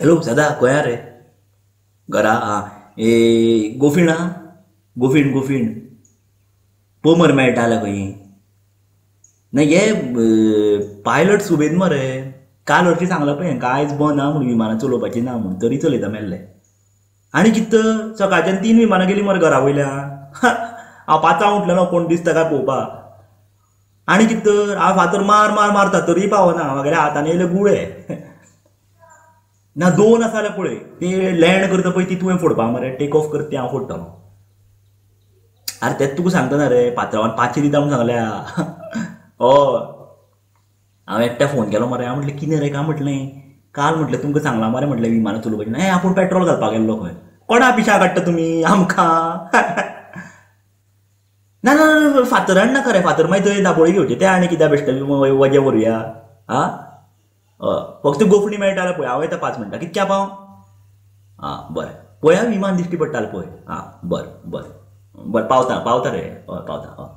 hello सदा खंय रे घरा गोफीण आहा गोफीण गोफीण पळय मरे मेळटा जाल्यार खंय नाही हे पायलट सुबेद मरे काल हरशी सांगला पळय हांकां आयज बंद आहा म्हूण विमानां चलोवपाची ना म्हूण तरी चलयता मेल्ले आनी कितें तर सकाळच्यान 3 विमानां गेलीं मरे घरा वयल्यान हांव 5 उठलेलो कोण दिसता काय पळोवपाक आनी कितें तर हांव फातर मार मार मारता तरी पावना म्हागेल्या हातान येयले गुळे ना 2 आसा जाल्यार पळय ते लँड करता पळय ती तुवें फोडपा मरे टेक ऑफ करता तें हांव फोडटलों अरे तेंच तुका सांगता ना रे पात्रांवान 500 दिता म्हूण सांगल्या हय हांव एकट्या फोन केलो मरे हांव म्हटलें कितें रे काय म्हटलें काल म्हटलें तुमकां सांगलां मरे म्हटलें विमानां चलोवपाचीं ना आपूण पेट्रोल घालपाक गेल्लो खंय कोणा पिशा काडटा तुमी आमकां ना ना ना फातर हाड नाका रे फातर मागीर थंय दाबोळी घेवचे ते आनी कित्याक बेश्टे वजे व्हरुया आं फक्त गोफणी मेळटा जाल्यार पळय हांव येता 5 मिनटां कितक्या पाव आं बरें पळया विमान दिश्टी पडटा जाल्यार पळय आं बरें बरें बरें पावता पावता रे हय पावता हय